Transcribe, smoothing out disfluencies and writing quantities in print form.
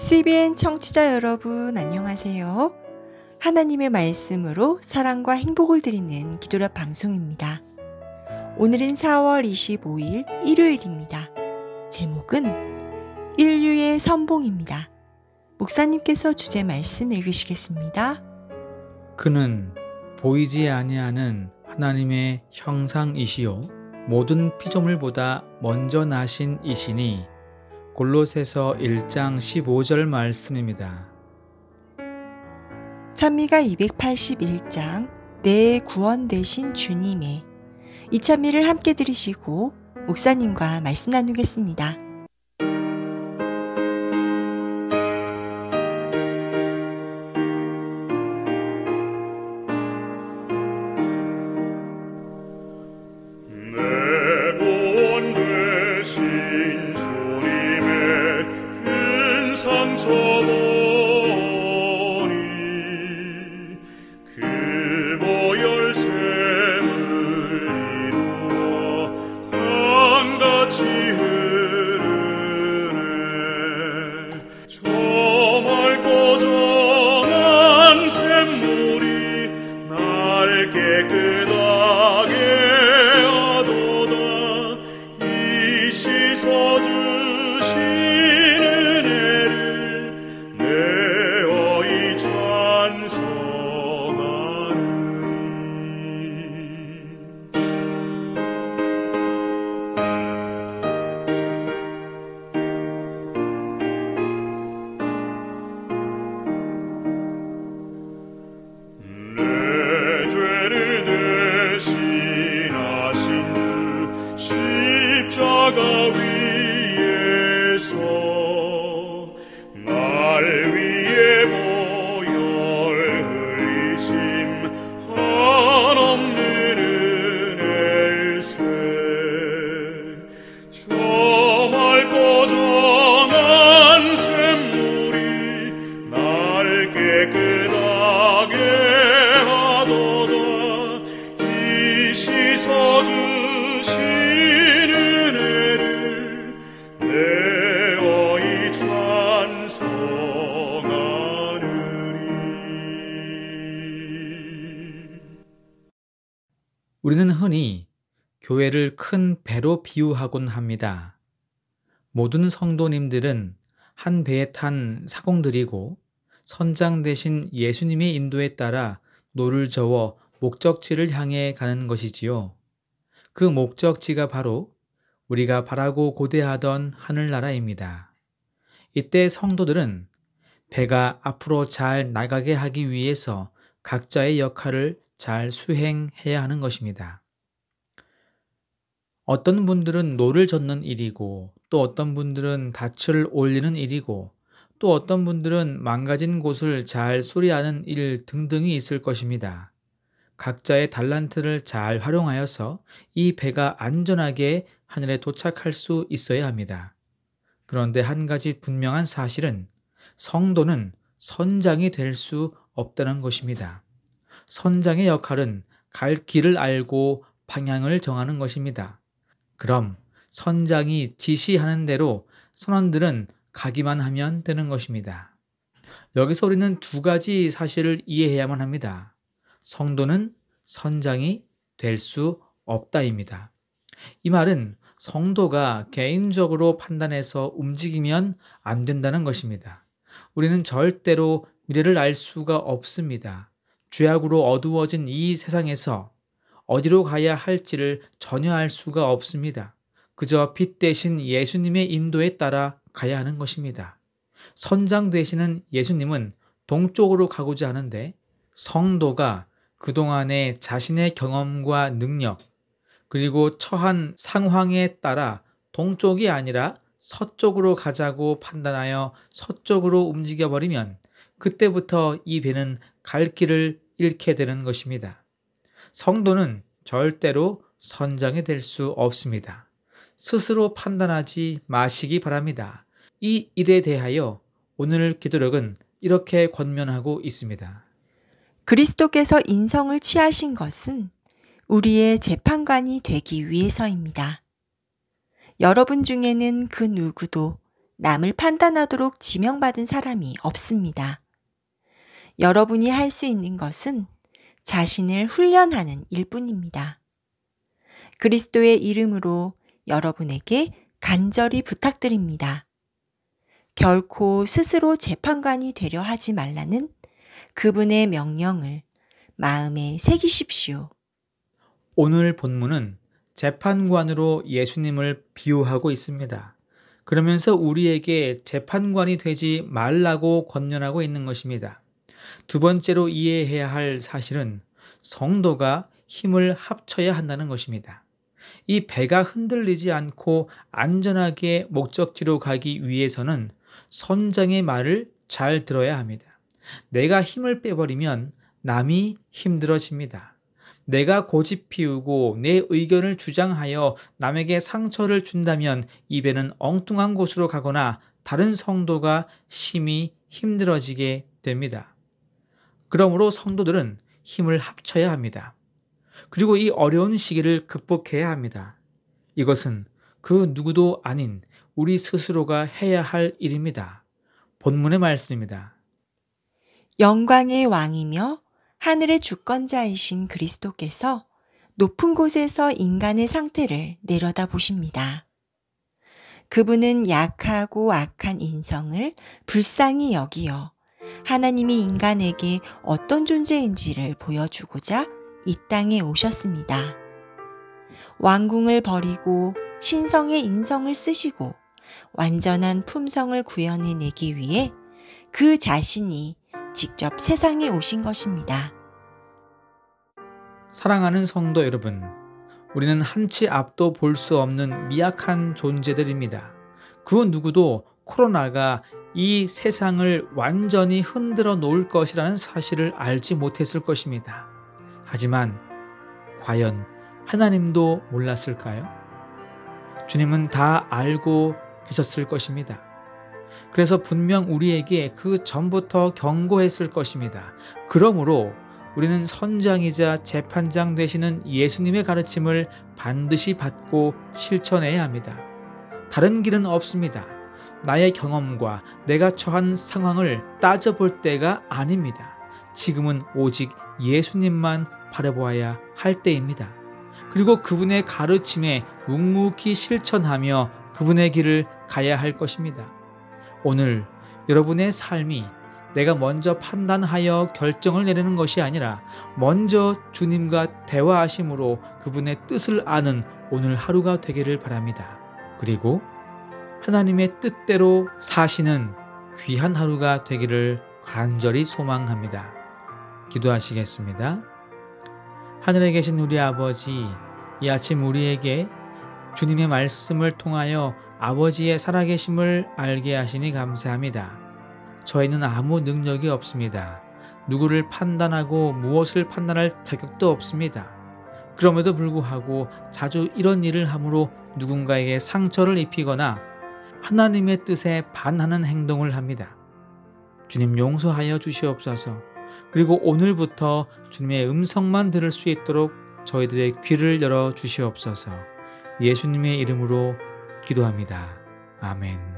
SBN 청취자 여러분 안녕하세요. 하나님의 말씀으로 사랑과 행복을 드리는 기도랍 방송입니다. 오늘은 4월 25일 일요일입니다. 제목은 인류의 선봉입니다. 목사님께서 주제 말씀 읽으시겠습니다. 그는 보이지 아니하는 하나님의 형상이시요 모든 피조물보다 먼저 나신 이시니 골로새서 1장 15절 말씀입니다. 찬미가 281장 내 구원 되신 주님의 이 찬미를 함께 들으시고 목사님과 말씀 나누겠습니다. 우리는 흔히 교회를 큰 배로 비유하곤 합니다. 모든 성도님들은 한 배에 탄 사공들이고 선장 대신 예수님의 인도에 따라 노를 저어 목적지를 향해 가는 것이지요. 그 목적지가 바로 우리가 바라고 고대하던 하늘나라입니다. 이때 성도들은 배가 앞으로 잘 나가게 하기 위해서 각자의 역할을 잘 수행해야 하는 것입니다. 어떤 분들은 노를 젓는 일이고, 또 어떤 분들은 닻을 올리는 일이고, 또 어떤 분들은 망가진 곳을 잘 수리하는 일 등등이 있을 것입니다. 각자의 달란트를 잘 활용하여서 이 배가 안전하게 하늘에 도착할 수 있어야 합니다. 그런데 한 가지 분명한 사실은 성도는 선장이 될 수 없다는 것입니다. 선장의 역할은 갈 길을 알고 방향을 정하는 것입니다. 그럼 선장이 지시하는 대로 선원들은 가기만 하면 되는 것입니다. 여기서 우리는 두 가지 사실을 이해해야만 합니다. 성도는 선장이 될 수 없다입니다. 이 말은 성도가 개인적으로 판단해서 움직이면 안 된다는 것입니다. 우리는 절대로 미래를 알 수가 없습니다. 죄악으로 어두워진 이 세상에서 어디로 가야 할지를 전혀 알 수가 없습니다. 그저 빛 대신 예수님의 인도에 따라 가야 하는 것입니다. 선장 되시는 예수님은 동쪽으로 가고자 하는데 성도가 그동안의 자신의 경험과 능력 그리고 처한 상황에 따라 동쪽이 아니라 서쪽으로 가자고 판단하여 서쪽으로 움직여버리면 그때부터 이 배는 갈 길을 잃게 되는 것입니다. 성도는 절대로 선장이 될 수 없습니다. 스스로 판단하지 마시기 바랍니다. 이 일에 대하여 오늘 기도력은 이렇게 권면하고 있습니다. 그리스도께서 인성을 취하신 것은 우리의 재판관이 되기 위해서입니다. 여러분 중에는 그 누구도 남을 판단하도록 지명받은 사람이 없습니다. 여러분이 할 수 있는 것은 자신을 훈련하는 일뿐입니다. 그리스도의 이름으로 여러분에게 간절히 부탁드립니다. 결코 스스로 재판관이 되려 하지 말라는 그분의 명령을 마음에 새기십시오. 오늘 본문은 재판관으로 예수님을 비유하고 있습니다. 그러면서 우리에게 재판관이 되지 말라고 권면하고 있는 것입니다. 두 번째로 이해해야 할 사실은 성도가 힘을 합쳐야 한다는 것입니다. 이 배가 흔들리지 않고 안전하게 목적지로 가기 위해서는 선장의 말을 잘 들어야 합니다. 내가 힘을 빼버리면 남이 힘들어집니다. 내가 고집 피우고 내 의견을 주장하여 남에게 상처를 준다면 이 배는 엉뚱한 곳으로 가거나 다른 성도가 심히 힘들어지게 됩니다. 그러므로 성도들은 힘을 합쳐야 합니다. 그리고 이 어려운 시기를 극복해야 합니다. 이것은 그 누구도 아닌 우리 스스로가 해야 할 일입니다. 본문의 말씀입니다. 영광의 왕이며 하늘의 주권자이신 그리스도께서 높은 곳에서 인간의 상태를 내려다 보십니다. 그분은 약하고 악한 인성을 불쌍히 여기어 하나님이 인간에게 어떤 존재인지를 보여주고자 이 땅에 오셨습니다. 왕궁을 버리고 신성의 인성을 쓰시고 완전한 품성을 구현해내기 위해 그 자신이 직접 세상에 오신 것입니다. 사랑하는 성도 여러분, 우리는 한치 앞도 볼 수 없는 미약한 존재들입니다. 그 누구도 코로나가 이 세상을 완전히 흔들어 놓을 것이라는 사실을 알지 못했을 것입니다. 하지만 과연 하나님도 몰랐을까요? 주님은 다 알고 계셨을 것입니다. 그래서 분명 우리에게 그 전부터 경고했을 것입니다. 그러므로 우리는 선장이자 재판장 되시는 예수님의 가르침을 반드시 받고 실천해야 합니다. 다른 길은 없습니다. 나의 경험과 내가 처한 상황을 따져볼 때가 아닙니다. 지금은 오직 예수님만 바라보아야 할 때입니다. 그리고 그분의 가르침에 묵묵히 실천하며 그분의 길을 가야 할 것입니다. 오늘 여러분의 삶이 내가 먼저 판단하여 결정을 내리는 것이 아니라 먼저 주님과 대화하심으로 그분의 뜻을 아는 오늘 하루가 되기를 바랍니다. 그리고 하나님의 뜻대로 사시는 귀한 하루가 되기를 간절히 소망합니다. 기도하시겠습니다. 하늘에 계신 우리 아버지, 이 아침 우리에게 주님의 말씀을 통하여 아버지의 살아계심을 알게 하시니 감사합니다. 저희는 아무 능력이 없습니다. 누구를 판단하고 무엇을 판단할 자격도 없습니다. 그럼에도 불구하고 자주 이런 일을 함으로 누군가에게 상처를 입히거나 하나님의 뜻에 반하는 행동을 합니다. 주님 용서하여 주시옵소서. 그리고 오늘부터 주님의 음성만 들을 수 있도록 저희들의 귀를 열어 주시옵소서. 예수님의 이름으로 기도합니다. 아멘.